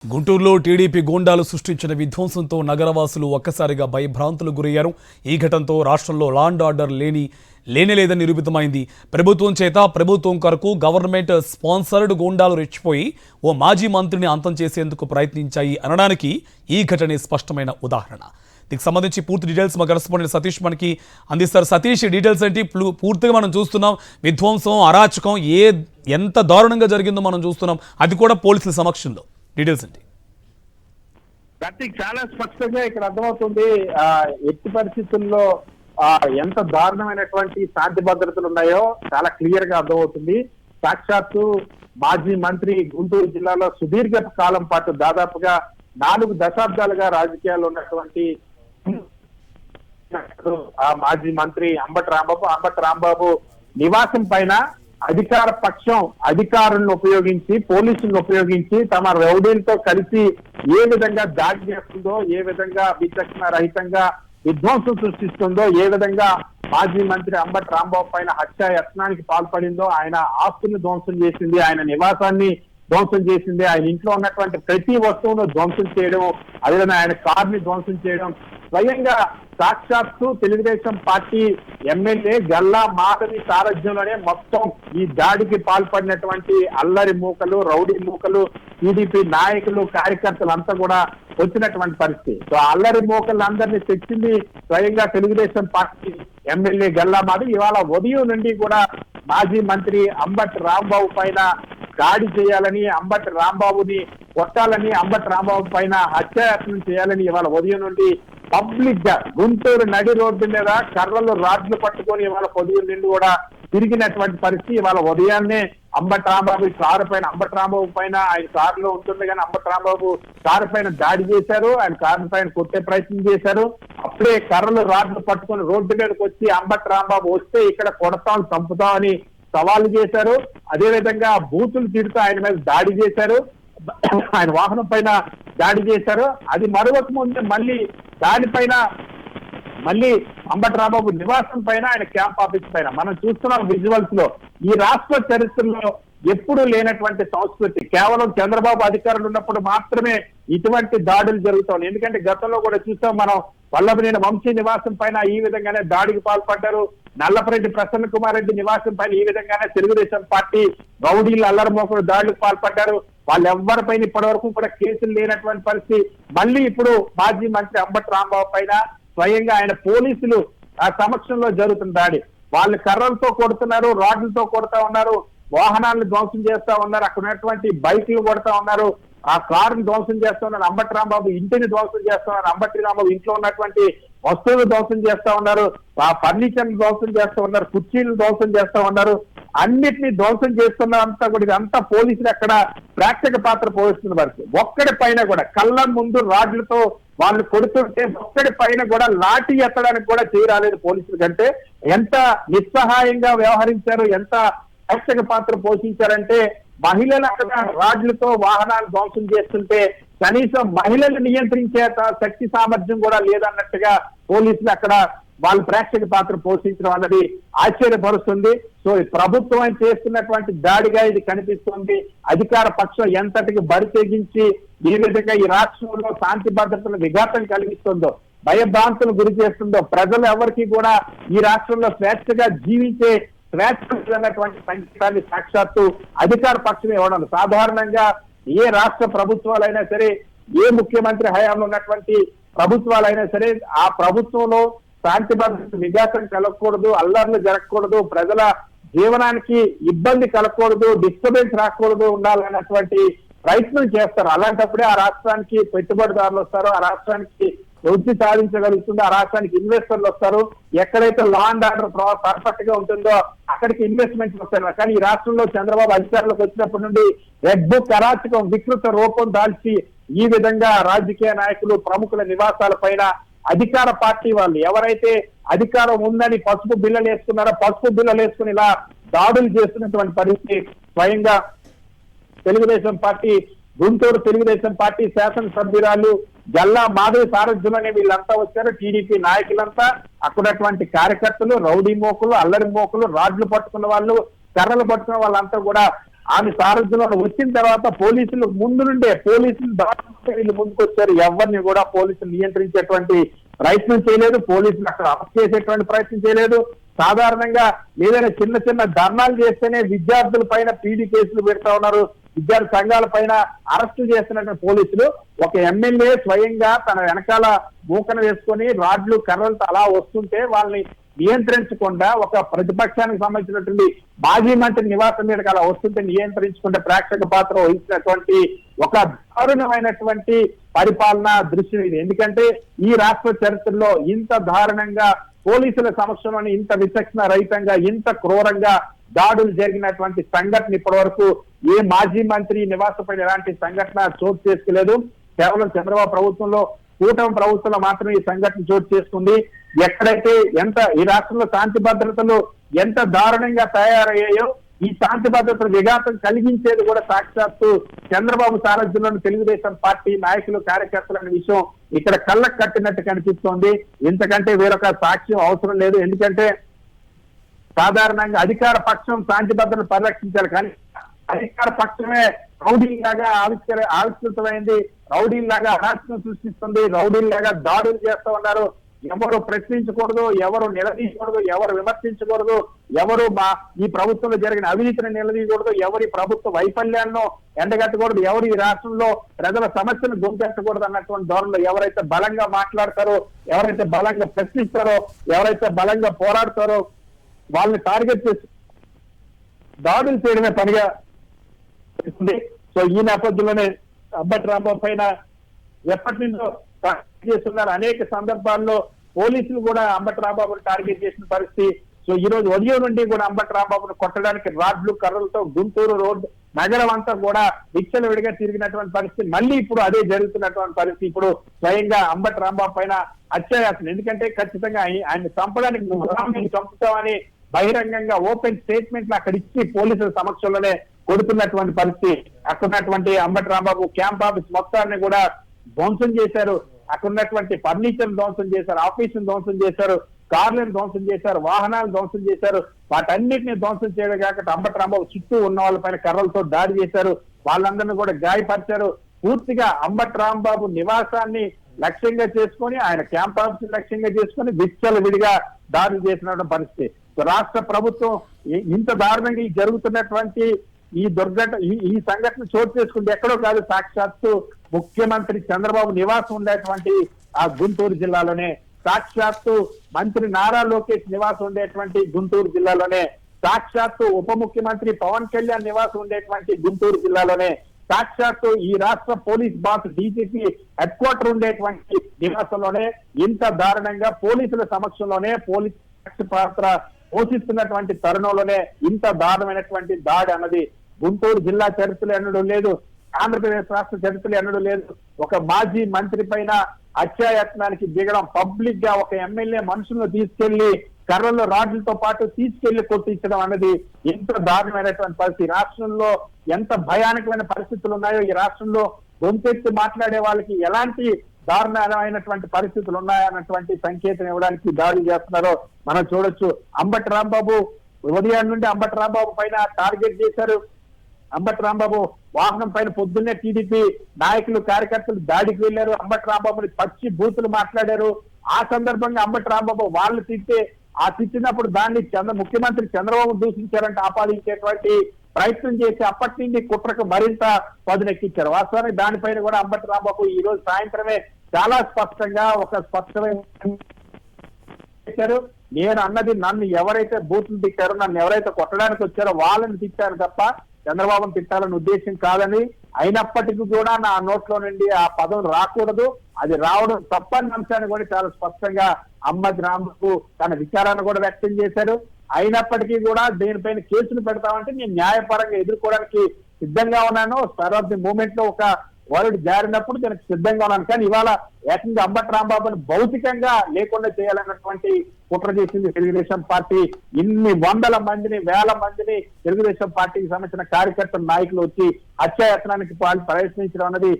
గుంటూరులో టీడీపీ గూండాలు సృష్టించిన విధ్వంసంతో నగరవాసులు ఒక్కసారిగా భయభ్రాంతులు గురయ్యారు. ఈ ఘటనతో రాష్ట్రంలో లా అండ్ ఆర్డర్ లేదని నిరూపితమైంది. ప్రభుత్వం చేత ప్రభుత్వం కొరకు గవర్నమెంట్ స్పాన్సర్డ్ గూండాలు రెచ్చిపోయి ఓ మాజీ మంత్రిని అంతం చేసేందుకు ప్రయత్నించాయి అనడానికి ఈ ఘటనే స్పష్టమైన ఉదాహరణ. దీనికి సంబంధించి పూర్తి డీటెయిల్స్ మా కరెస్పాండెంట్ సతీష్ మనకి అందిస్తారు. సతీష్, డీటెయిల్స్ ఏంటి? పూర్తిగా మనం చూస్తున్నాం విధ్వంసం, అరాచకం ఎంత దారుణంగా జరిగిందో మనం చూస్తున్నాం, అది కూడా పోలీసుల సమక్షంలో. డీటెయిల్స్ ఏంటి? కార్తీక్, చాలా స్పష్టంగా ఇక్కడ అర్థమవుతుంది ఎట్టి పరిస్థితుల్లో ఎంత దారుణమైనటువంటి శాంతి భద్రతలు ఉన్నాయో చాలా క్లియర్ గా అర్థమవుతుంది. సాక్షాత్తు మాజీ మంత్రి గుంటూరు జిల్లాలో సుదీర్ఘ కాలం పాటు దాదాపుగా 4 దశాబ్దాలుగా రాజకీయాల్లో ఉన్నటువంటి ఆ మాజీ మంత్రి అంబటి రాంబాబు నివాసం పైన అధికార పక్షం అధికారులను ఉపయోగించి, పోలీసులను ఉపయోగించి తమ రౌడీలతో కలిసి ఏ విధంగా దాడి చేస్తుందో, ఏ విధంగా విచక్షణ రహితంగా విధ్వంసం సృష్టిస్తుందో, ఏ విధంగా మాజీ మంత్రి అంబటి రాంబాబు పైన హత్యా యత్నానికి పాల్పడిందో, ఆయన ఆస్తులను ధ్వంసం చేసింది, ఆయన నివాసాన్ని ధ్వంసం చేసింది, ఆయన ఇంట్లో ఉన్నటువంటి ప్రతి వస్తువును ధ్వంసం చేయడం, అదేవిధంగా ఆయన కార్ని ధ్వంసం చేయడం, స్వయంగా సాక్షాత్తు తెలుగుదేశం పార్టీ ఎమ్మెల్యే గల్లా మాధవి సారథ్యంలోనే మొత్తం ఈ దాడికి పాల్పడినటువంటి అల్లరి మూకలు, రౌడీ మూకలు, టీడీపీ నాయకులు, కార్యకర్తలు అంతా కూడా వచ్చినటువంటి పరిస్థితి. సో అల్లరి మూకలందరినీ తెచ్చింది స్వయంగా తెలుగుదేశం పార్టీ ఎమ్మెల్యే గల్లా మాధవి. ఇవాళ ఉదయం నుండి కూడా మాజీ మంత్రి అంబటి రాంబాబు పైన దాడి చేయాలని, అంబటి రాంబాబుని కొట్టాలని, అంబటి రాంబాబు పైన హత్యాయత్నం చేయాలని ఇవాళ ఉదయం నుండి పబ్లిక్ గా గుంటూరు నడి రోడ్డు మీద కర్రలు రాడ్లు పట్టుకొని ఇవాళ ఉదయం నుండి కూడా తిరిగినటువంటి పరిస్థితి. ఇవాళ ఉదయాన్నే అంబటి రాంబాబు పైన ఆయన కారులో ఉంటుంది కానీ అంబటి రాంబాబు కారు పైన దాడి చేశారు, ఆయన కారు పైన కొట్టే ప్రయత్నం చేశారు. అప్పుడే కర్రలు రాడ్లు పట్టుకొని రోడ్డు మీదకి వచ్చి అంబటి రాంబాబు వస్తే ఇక్కడ కొడతాం, చంపుతాం అని సవాలు చేశారు. అదేవిధంగా బూతులు తిడుతూ ఆయన మీద దాడి చేశారు, ఆయన వాహనం పైన దాడి చేశారు. అది మరొక ముందే దానిపైన మళ్ళీ అంబటి రాంబాబు నివాసం పైన, ఆయన క్యాంప్ ఆఫీస్ పైన మనం చూస్తున్నాం విజువల్స్ లో. ఈ రాష్ట్ర చరిత్రలో ఎప్పుడూ లేనటువంటి సంస్కృతి, కేవలం చంద్రబాబు అధికారులు ఉన్నప్పుడు మాత్రమే ఇటువంటి దాడులు జరుగుతాయి. ఎందుకంటే గతంలో కూడా చూస్తాం మనం, వల్లభనేని వంశీ నివాసం పైన ఈ విధంగానే దాడికి పాల్పడ్డారు. నల్లపరెడ్డి ప్రసన్న కుమార్ రెడ్డి నివాసం పైన ఈ విధంగానే తెలుగుదేశం పార్టీ రౌడీలు అల్లరిమోకలు దాడులకు పాల్పడ్డారు. వాళ్ళెవ్వరిపైన ఇప్పటి వరకు కూడా కేసులు లేనటువంటి పరిస్థితి. మళ్ళీ ఇప్పుడు మాజీ మంత్రి అంబటి రాంబాబు పైన స్వయంగా ఆయన పోలీసులు ఆ సమక్షంలో జరుగుతున్న దాడి. వాళ్ళు కర్రలతో కొడుతున్నారు, రాడ్లతో కొడతా ఉన్నారు, వాహనాలను ధ్వంసం చేస్తా ఉన్నారు, అక్కడ ఉన్నటువంటి బైక్లు కొడతా ఉన్నారు, ఆ కారును ధ్వంసం చేస్తా ఉన్నారు, అంబటి రాంబాబు ఇంటిని ధ్వంసం చేస్తా ఉన్నారు, అంబటి రాంబాబు ఇంట్లో ఉన్నటువంటి వస్తువులు ధ్వంసం చేస్తా ఉన్నారు, ఆ ఫర్నిచర్ ధ్వంసం చేస్తా ఉన్నారు, కుర్చీలు ధ్వంసం చేస్తా ఉన్నారు. అన్నిటినీ ధ్వంసం చేస్తున్నంతా కూడా ఇదంతా పోలీసులు అక్కడ ప్రేక్షక పాత్ర పోషిస్తున్న పరిస్థితి. ఒక్కడి పైన కూడా కళ్ళ ముందు రాడ్లతో వాళ్ళు కొడుతుంటే ఒక్కడి పైన కూడా లాఠీ ఎత్తడానికి కూడా చేయరాలేదు పోలీసుల కంటే. ఎంత నిస్సహాయంగా వ్యవహరించారు, ఎంత ప్రేక్షక పాత్ర పోషించారంటే మహిళలు అక్కడ రాడ్లతో వాహనాలు ధ్వంసం చేస్తుంటే కనీసం మహిళలు నియంత్రించే శక్తి సామర్థ్యం కూడా లేదన్నట్టుగా పోలీసులు అక్కడ వాళ్ళు ప్రేక్షక పాత్ర పోషించడం అన్నది ఆశ్చర్యపరుస్తుంది. సో ప్రభుత్వం చేస్తున్నటువంటి దాడిగా ఇది కనిపిస్తుంది. అధికార పక్షం ఎంతటికి బరి తెగించి ఈ విధంగా ఈ రాష్ట్రంలో శాంతి భద్రతల విఘాతం కలిగిస్తుందో, భయభ్రాంతులు గురి చేస్తుందో, ప్రజలు ఎవరికి కూడా ఈ రాష్ట్రంలో స్వేచ్ఛగా జీవించే స్వేచ్ఛటువంటి సంకేతాన్ని సాక్షాత్తు అధికార పక్షమే ఇవ్వడం. సాధారణంగా ఏ రాష్ట్ర ప్రభుత్వాలైనా సరే, ఏ ముఖ్యమంత్రి హయాంలో ఉన్నటువంటి ప్రభుత్వాలైనా సరే, ఆ ప్రభుత్వంలో శాంతి భద్రత విఘాతం కలగకూడదు, అల్లర్లు జరగకూడదు, ప్రజల జీవనానికి ఇబ్బంది కలగకూడదు, డిస్టర్బెన్స్ రాకూడదు, ఉండాలన్నటువంటి ప్రయత్నం చేస్తారు. అలాంటప్పుడే ఆ రాష్ట్రానికి పెట్టుబడిదారులు వస్తారు, ఆ రాష్ట్రానికి వృద్ధి సాధించగలుగుతుందో, ఆ రాష్ట్రానికి ఇన్వెస్టర్లు వస్తారు. ఎక్కడైతే లా అండ్ ఆర్డర్ పర్ఫెక్ట్ గా ఉంటుందో అక్కడికి ఇన్వెస్ట్మెంట్స్ వస్తాయి. కానీ ఈ రాష్ట్రంలో చంద్రబాబు అధికారంలోకి వచ్చినప్పటి నుండి రెడ్ బుక్ అరాచకం వికృత రూపం దాల్చి ఈ విధంగా రాజకీయ నాయకులు, ప్రముఖుల నివాసాల పైన అధికార పార్టీ వాళ్ళు ఎవరైతే అధికారం ఉందని పసుపు బిల్లలు వేసుకున్నారో పసుపు బిల్లలు వేసుకుని ఇలా దాడులు చేస్తున్నటువంటి పరిస్థితి స్వయంగా తెలుగుదేశం పార్టీ, గుంటూరు తెలుగుదేశం పార్టీ శాసనసభ్యురాలు గల్లా మాధవి సారథ్యంలోనే వీళ్ళంతా వచ్చారు. టీడీపీ నాయకులంతా, అక్కడటువంటి కార్యకర్తలు, రౌడీ మోకులు, అల్లరి మోకులు, రాడ్లు పట్టుకున్న వాళ్ళు, కర్రలు పట్టుకున్న వాళ్ళంతా కూడా ఆమె సారథ్యంలో వచ్చిన తర్వాత పోలీసులు ముందు నుండే పోలీసులు దాటి వీళ్ళు ముందుకు వచ్చారు. ఎవరిని కూడా పోలీసులు నియంత్రించేటువంటి ప్రయత్నం చేయలేదు. పోలీసులు అక్కడ అరెస్ట్ చేసేటువంటి ప్రయత్నం చేయలేదు. సాధారణంగా ఏదైనా చిన్న చిన్న ధర్నాలు చేస్తేనే విద్యార్థుల పైన పీడీ కేసులు పెడతా ఉన్నారు. విద్యార్థి సంఘాల పైన అరెస్టులు చేస్తున్నటువంటి పోలీసులు ఒక ఎమ్మెల్యే స్వయంగా తన వెనకాల మూకన వేసుకొని రాడ్లు కర్రలతో అలా వస్తుంటే వాళ్ళని నియంత్రించకుండా ఒక ప్రతిపక్షానికి సంబంధించినటువంటి మాజీ మంత్రి నివాసం మీదకి అలా వస్తుంటే నియంత్రించుకుంటే ప్రేక్షక పాత్ర వహించినటువంటి ఒక దారుణమైనటువంటి పరిపాలన దృశ్యం ఇది. ఎందుకంటే ఈ రాష్ట్ర చరిత్రలో ఇంత దారుణంగా పోలీసుల సమక్షంలోని ఇంత విచక్షణ రహితంగా ఇంత క్రూరంగా దాడులు జరిగినటువంటి సంఘటన ఇప్పటి వరకు ఏ మాజీ మంత్రి నివాసపై ఎలాంటి సంఘటన చోటు చేసుకోలేదు. కేవలం చంద్రబాబు ప్రభుత్వంలో కూటమి ప్రభుత్వంలో మాత్రమే ఈ సంఘటన చోటు చేసుకుంది. ఎక్కడైతే ఈ రాష్ట్రంలో శాంతి భద్రతలు ఎంత దారుణంగా తయారయ్యాయో ఈ శాంతి భద్రతల విఘాతం కలిగించేది కూడా సాక్షాత్తు చంద్రబాబు సారథ్యంలోని తెలుగుదేశం పార్టీ నాయకులు కార్యకర్తలు అనే విషయం ఇక్కడ కళ్ళకు కట్టినట్టు కనిపిస్తోంది. ఇంతకంటే వేరొక సాక్ష్యం అవసరం లేదు. ఎందుకంటే సాధారణంగా అధికార పక్షం శాంతి భద్రతలు పరిరక్షించాలి, కానీ అధికార పక్షమే రౌడీలాగా ఆవిష్కృతమైంది. రౌడీలాగా అరాచకం సృష్టిస్తుంది. రౌడీలాగా దాడులు చేస్తూ ఉన్నారు. ఎవరు ప్రశ్నించకూడదు, ఎవరు నిలదీయకూడదు, ఎవరు విమర్శించకూడదు, ఎవరు ఈ ప్రభుత్వంలో జరిగిన అవినీతిని నిలదీయకూడదు, ఎవరి ప్రభుత్వ వైఫల్యాలను ఎండగట్టకూడదు, ఎవరు ఈ రాష్ట్రంలో ప్రజల సమస్యను గొంతెత్తకూడదు అన్నటువంటి ధోరణిలో ఎవరైతే బలంగా మాట్లాడతారో, ఎవరైతే బలంగా ప్రశ్నిస్తారో, ఎవరైతే బలంగా పోరాడతారో వాళ్ళని టార్గెట్ చేసి దాడులు చేయడమే పనిగా సో ఈ నేపథ్యంలోనే అంబటి రాంబాబు పైన ఎప్పటి నుంచో చేస్తున్నారు. అనేక సందర్భాల్లో పోలీసులు కూడా అంబటి రాంబాబును టార్గెట్ చేసిన పరిస్థితి. సో ఈ రోజు ఉదయం నుండి కూడా అంబటి రాంబాబును కొట్టడానికి రాడ్లు కర్రలతో గుంటూరు రోడ్ నగరం అంతా కూడా విచ్చలవిడిగా తిరిగినటువంటి పరిస్థితి. మళ్ళీ ఇప్పుడు అదే జరుగుతున్నటువంటి పరిస్థితి. ఇప్పుడు స్వయంగా అంబటి రాంబాబు పైన హత్యాయాత్ర, ఎందుకంటే ఖచ్చితంగా ఆయన చంపడానికి చంపుతామని బహిరంగంగా ఓపెన్ స్టేట్మెంట్లు అక్కడ ఇచ్చి పోలీసుల సమక్షంలోనే కొడుతున్నటువంటి పరిస్థితి. అక్కడ ఉన్నటువంటి అంబటి రాంబాబు క్యాంప్ ఆఫీస్ మొత్తాన్ని కూడా ధ్వంసం చేశారు. అక్కడ ఉన్నటువంటి ఫర్నిచర్ ధ్వంసం చేశారు, ఆఫీసును ధ్వంసం చేశారు, కార్లను ధ్వంసం చేశారు, వాహనాలు ధ్వంసం చేశారు. వాటన్నిటిని ధ్వంసం చేయడం కాక అంబటి రాంబాబు చుట్టూ ఉన్న వాళ్ళపైన కర్రలతో దాడి చేశారు. వాళ్ళందరినీ కూడా గాయపరిచారు. పూర్తిగా అంబటి రాంబాబు నివాసాన్ని లక్ష్యంగా చేసుకొని, ఆయన క్యాంప్ ఆఫీస్ లక్ష్యంగా చేసుకొని విచ్చలవిడిగా దాడులు చేసినటువంటి పరిస్థితి. రాష్ట్ర ప్రభుత్వం ఇంత దారుణంగా జరుగుతున్నటువంటి ఈ సంఘటన చోటు చేసుకుంటే ఎక్కడో కాదు, సాక్షాత్తు ముఖ్యమంత్రి చంద్రబాబు నివాసం ఉండేటువంటి ఆ గుంటూరు జిల్లాలోనే, సాక్షాత్తు మంత్రి నారా లోకేష్ నివాసం ఉండేటువంటి గుంటూరు జిల్లాలోనే, సాక్షాత్తు ఉప ముఖ్యమంత్రి పవన్ కళ్యాణ్ నివాసం ఉండేటువంటి గుంటూరు జిల్లాలోనే, సాక్షాత్తు ఈ రాష్ట్ర police boss DGP head quarter ఉండేటువంటి నివాసంలోనే ఇంత దారుణంగా పోలీసుల సమక్షంలోనే పోలీసు పాత్ర పోషిస్తున్నటువంటి తరుణంలోనే ఇంత దారుణమైనటువంటి దాడి అన్నది గుంటూరు జిల్లా చరిత్రలో ఎన్నడూ లేదు, ఆంధ్రప్రదేశ్ రాష్ట్ర చరిత్రలో ఎన్నడూ లేదు. ఒక మాజీ మంత్రి పైన హత్యాయత్నానికి దిగడం, పబ్లిక్ గా ఒక ఎమ్మెల్యే మనుషులను తీసుకెళ్లి కర్రల్లో రాడ్లతో పాటు తీసుకెళ్లి కొట్టించడం అన్నది ఎంత దారుణమైనటువంటి పరిస్థితి. రాష్ట్రంలో ఎంత భయానకమైన పరిస్థితులు ఉన్నాయో, ఈ రాష్ట్రంలో గొంతెత్తి మాట్లాడే వాళ్ళకి ఎలాంటి దారుణమైనటువంటి పరిస్థితులు ఉన్నాయన్నటువంటి సంకేతం ఇవ్వడానికి దాడులు చేస్తున్నారో మనం చూడొచ్చు. అంబటి రాంబాబు ఉదయం నుండి అంబటి రాంబాబు పైన టార్గెట్ చేశారు. అంబటి రాంబాబు వాహనం పైన పొద్దున్నే టీడీపీ నాయకులు కార్యకర్తలు దాడికి వెళ్లారు. అంబటి రాంబాబుని పచ్చి బూతులు మాట్లాడారు. ఆ సందర్భంగా అంబటి రాంబాబు వాళ్ళు తిట్టినప్పుడు దాన్ని ముఖ్యమంత్రి చంద్రబాబు దూషించారంటే ఆపాదించేటువంటి ప్రయత్నం చేసి అప్పటి నుండి కుట్రకు మరింత పదునెక్కించారు. వాస్తవానికి దానిపైన కూడా అంబటి రాంబాబు ఈ రోజు సాయంత్రమే చాలా స్పష్టంగా స్పష్టమైన నేను అన్నది నన్ను ఎవరైతే బూతులు తిట్టారో, నన్ను ఎవరైతే కొట్టడానికి వచ్చారో వాళ్ళని తిట్టారు తప్ప చంద్రబాబును తిట్టాలని ఉద్దేశం కాదని, అయినప్పటికీ కూడా నా నోట్లో నుండి ఆ పదం రాకూడదు, అది రావడం తప్పని అంశాన్ని కూడా చాలా స్పష్టంగా అంబటి రాంబాబు తన విచారాన్ని కూడా వ్యక్తం చేశారు. అయినప్పటికీ కూడా దీనిపైన కేసులు పెడతామంటే నేను న్యాయపరంగా ఎదుర్కోవడానికి సిద్ధంగా ఉన్నాను. స్టార్ ఆఫ్ ది మూమెంట్ లో ఒక వర్డ్ జారినప్పుడు దానికి సిద్ధంగా ఉన్నాను. కానీ ఇవాళ ఏకంగా అంబటి రాంబాబుని భౌతికంగా లేకుండా చేయాలన్నటువంటి కుట్ర చేసింది తెలుగుదేశం పార్టీ. ఇన్ని వందల మందిని, వేల మందిని తెలుగుదేశం పార్టీకి సంబంధించిన కార్యకర్తల నాయకులు వచ్చి హత్యాయత్నానికి ప్రయత్నించడం అన్నది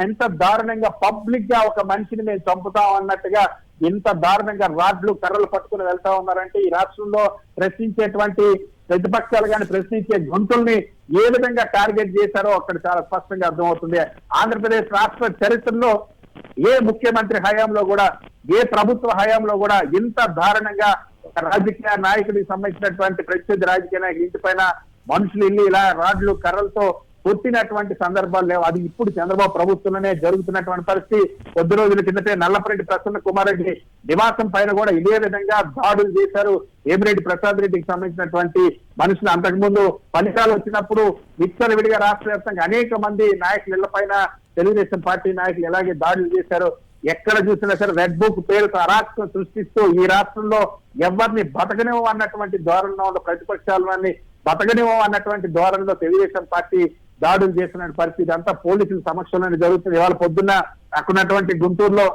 ఎంత దారుణంగా పబ్లిక్ గా ఒక మనిషిని మేము చంపుతాం అన్నట్టుగా ఇంత దారుణంగా రాడ్లు కర్రలు పట్టుకుని వెళ్తా ఉన్నారంటే ఈ రాష్ట్రంలో ప్రశ్నించేటువంటి ప్రతిపక్షాలు కానీ ప్రశ్నించే గొంతుల్ని ఏ విధంగా టార్గెట్ చేశారో అక్కడ చాలా స్పష్టంగా అర్థమవుతుంది. ఆంధ్రప్రదేశ్ రాష్ట్ర చరిత్రలో ఏ ముఖ్యమంత్రి హయాంలో కూడా, ఏ ప్రభుత్వ హయాంలో కూడా ఇంత దారుణంగా ఒక రాజకీయ నాయకుడికి సంబంధించినటువంటి ప్రత్యర్థి రాజకీయ నాయకుడి ఇంటి పైన మనుషులు ఇల్లు ఇలా రాడ్లు కర్రలతో కొట్టినటువంటి సందర్భాలు లేవు. అది ఇప్పుడు చంద్రబాబు ప్రభుత్వంలోనే జరుగుతున్నటువంటి పరిస్థితి. కొద్ది రోజుల కిందటే నల్లపరెడ్డి ప్రసన్న కుమార్ రెడ్డి నివాసం పైన కూడా ఇదే విధంగా దాడులు చేశారు. ఏమిరెడ్డి ప్రసాద్ రెడ్డికి సంబంధించినటువంటి మనుషులు అంతకుముందు ఫలితాలు వచ్చినప్పుడు విచ్చలవిడిగా రాష్ట్ర వ్యాప్తంగా అనేక మంది నాయకుల ఇళ్ల పైన తెలుగుదేశం పార్టీ నాయకులు ఎలాగే దాడులు చేశారు. ఎక్కడ చూసినా సరే రెడ్ బుక్ పేరుతో అరాచకం సృష్టిస్తూ ఈ రాష్ట్రంలో ఎవరిని బతకనివ్వం అన్నటువంటి ధోరణిలో ఉన్న ప్రతిపక్షాలని బతకనివ్వం అన్నటువంటి ధోరణిలో తెలుగుదేశం పార్టీ దాడులు చేసిన పరిస్థితి అంతా పోలీసుల సమక్షంలోనే జరుగుతుంది. ఇవాళ పొద్దున్న అక్కడున్నటువంటి గుంటూరులో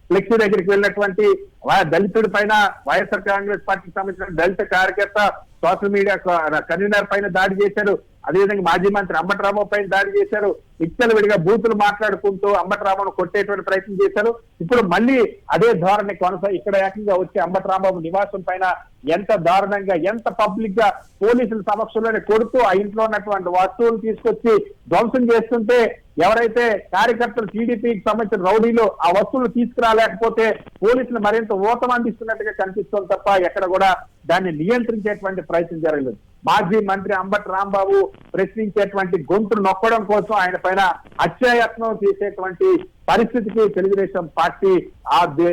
ఫ్లెక్సీ దగ్గరికి వెళ్ళినటువంటి దళితుడి పైన వైఎస్ఆర్ కాంగ్రెస్ పార్టీకి సంబంధించిన దళిత కార్యకర్త సోషల్ మీడియా కన్వీనర్ పైన దాడి చేశారు. అదేవిధంగా మాజీ మంత్రి అంబటి రాంబాబు పైన దాడి చేశారు. విచ్చలవిడిగా బూతులు మాట్లాడుకుంటూ అంబటి రాంబాబును కొట్టేటువంటి ప్రయత్నం చేశారు. ఇప్పుడు మళ్ళీ అదే ధోరణి ఇక్కడ ఏకంగా వచ్చి అంబటి రాంబాబు నివాసం పైన ఎంత దారుణంగా, ఎంత పబ్లిక్ గా పోలీసుల సమక్షంలోనే కొడుతూ ఆ ఇంట్లో ఉన్నటువంటి వస్తువులు తీసుకొచ్చి ధ్వంసం చేస్తుంటే ఎవరైతే కార్యకర్తలు టీడీపీకి సంబంధించిన రౌడీలు ఆ వస్తువులు తీసుకురాలేకపోతే పోలీసులు మరింత ఊతం అందిస్తున్నట్టుగా కనిపిస్తుంది తప్ప ఎక్కడ కూడా దాన్ని నియంత్రించేటువంటి ప్రయత్నం జరగలేదు. మాజీ మంత్రి అంబటి రాంబాబు ప్రశ్నించేటువంటి గొంతులు నొక్కడం కోసం ఆయన పైన హత్యాయత్నం చేసేటువంటి పరిస్థితికి తెలుగుదేశం పార్టీ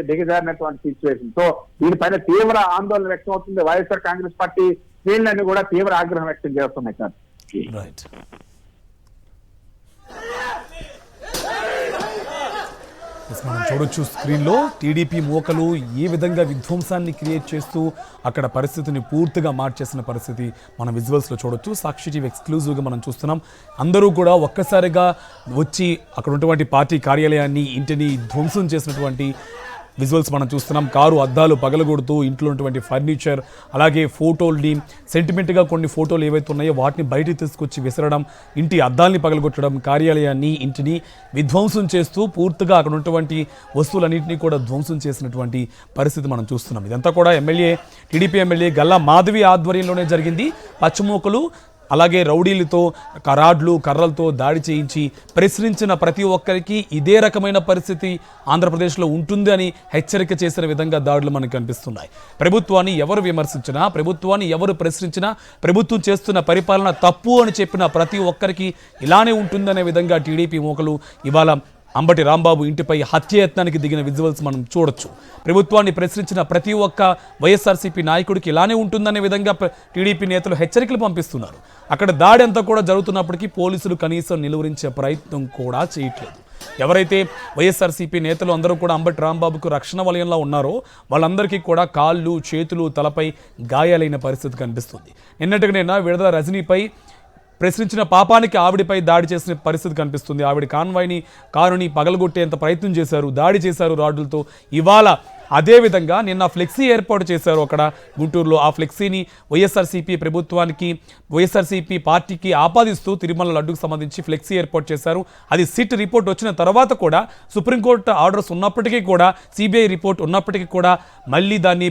దిగజారినటువంటి సిచ్యువేషన్. సో దీనిపైన తీవ్ర ఆందోళన వ్యక్తం అవుతుంది. వైఎస్ఆర్ కాంగ్రెస్ పార్టీ శ్రేణులన్నీ కూడా తీవ్ర ఆగ్రహం వ్యక్తం చేస్తున్నాయి సార్. మనం చూడొచ్చు స్క్రీన్లో టీడీపీ మోకలు ఏ విధంగా విధ్వంసాన్ని క్రియేట్ చేస్తూ అక్కడ పరిస్థితిని పూర్తిగా మార్చేసిన పరిస్థితి మనం విజువల్స్లో చూడొచ్చు. సాక్షి టీవీ ఎక్స్క్లూజివ్గా మనం చూస్తున్నాం. అందరూ కూడా ఒక్కసారిగా వచ్చి అక్కడ ఉన్నటువంటి పార్టీ కార్యాలయాన్ని, ఇంటిని ధ్వంసం చేసినటువంటి విజువల్స్ మనం చూస్తున్నాం. కారు అద్దాలు పగలగొడుతూ ఇంట్లో ఉన్నటువంటి ఫర్నిచర్, అలాగే ఫోటోల్ని, సెంటిమెంట్గా కొన్ని ఫోటోలు ఏవైతే ఉన్నాయో వాటిని బయటికి తీసుకొచ్చి విసరడం, ఇంటి అద్దాల్ని పగలగొట్టడం, కార్యాలయాన్ని, ఇంటిని విధ్వంసం చేస్తూ పూర్తిగా అక్కడ ఉన్నటువంటి వస్తువులన్నింటినీ కూడా ధ్వంసం చేసినటువంటి పరిస్థితి మనం చూస్తున్నాం. ఇదంతా కూడా టీడీపీ ఎమ్మెల్యే గల్లా మాధవి ఆధ్వర్యంలోనే జరిగింది. పచ్చమూకలు అలాగే రౌడీలతో రాడ్లు కర్రలతో దాడి చేయించి ప్రశ్నించిన ప్రతి ఒక్కరికి ఇదే రకమైన పరిస్థితి ఆంధ్రప్రదేశ్లో ఉంటుంది అని హెచ్చరిక చేసిన విధంగా దాడులు మనకు కనిపిస్తున్నాయి. ప్రభుత్వాన్ని ఎవరు విమర్శించినా, ప్రభుత్వాన్ని ఎవరు ప్రశ్నించినా, ప్రభుత్వం చేస్తున్న పరిపాలన తప్పు అని చెప్పిన ప్రతి ఒక్కరికి ఇలానే ఉంటుందనే విధంగా టీడీపీ మోకలు ఇవాళ అంబటి రాంబాబు ఇంటిపై హత్యాయత్నానికి దిగిన విజువల్స్ మనం చూడొచ్చు. ప్రభుత్వాన్ని ప్రశ్నించిన ప్రతి ఒక్క వైఎస్ఆర్సీపీ నాయకుడికి ఇలానే ఉంటుందనే విధంగా టీడీపీ నేతలు హెచ్చరికలు పంపిస్తున్నారు. అక్కడ దాడి అంతా కూడా జరుగుతున్నప్పటికీ పోలీసులు కనీసం నిలువరించే ప్రయత్నం కూడా చేయట్లేదు. ఎవరైతే వైఎస్ఆర్సీపీ నేతలు అందరూ కూడా అంబటి రాంబాబుకు రక్షణ వలయంలో ఉన్నారో వాళ్ళందరికీ కూడా కాళ్ళు, చేతులు, తలపై గాయాలైన పరిస్థితి కనిపిస్తుంది. నిన్నటిగా విడుదల రజనీపై ప్రశ్నించిన పాపానికి ఆవిడపై దాడి చేసిన పరిస్థితి కనిపిస్తుంది. ఆవిడ కారుని పగలగొట్టేంత ప్రయత్నం చేశారు, దాడి చేశారు రాడ్లతో. ఇవాళ అదేవిధంగా నిన్న ఫ్లెక్సీ ఏర్పాటు చేశారు అక్కడ గుంటూరులో. ఆ ఫ్లెక్సీని వైఎస్ఆర్సీపీ పార్టీకి ఆపాదిస్తూ తిరుమల లడ్డుకు సంబంధించి ఫ్లెక్సీ ఏర్పాటు చేశారు. అది సిట్ రిపోర్ట్ వచ్చిన తర్వాత కూడా, సుప్రీంకోర్టు ఆర్డర్స్ ఉన్నప్పటికీ కూడా, సిబిఐ రిపోర్ట్ ఉన్నప్పటికీ కూడా మళ్ళీ దాన్ని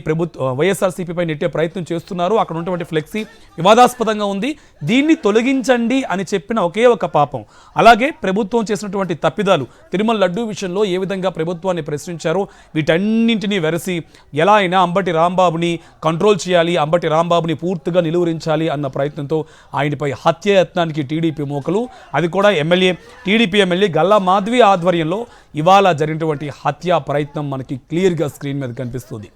వైఎస్ఆర్సీపీపై నెట్టే ప్రయత్నం చేస్తున్నారు. అక్కడ ఉన్నటువంటి ఫ్లెక్సీ వివాదాస్పదంగా ఉంది, దీన్ని తొలగించండి అని చెప్పిన ఒకే ఒక పాపం. అలాగే ప్రభుత్వం చేసినటువంటి తప్పిదాలు, తిరుమల లడ్డు విషయంలో ఏ విధంగా ప్రభుత్వాన్ని ప్రశ్నించారో వీటన్నింటినీ వెరసి ఎలా అయినా అంబటి రాంబాబుని కంట్రోల్ చేయాలి, అంబటి రాంబాబుని పూర్తిగా నిలువరించాలి అన్న ప్రయత్నంతో ఆయనపై హత్యాయత్నానికి టీడీపీ మోకలు, అది కూడా టీడీపీ ఎమ్మెల్యే గల్లా మాధవి ఆధ్వర్యంలో ఇవాళ జరిగినటువంటి హత్యా ప్రయత్నం మనకి క్లియర్గా స్క్రీన్ మీద కనిపిస్తుంది.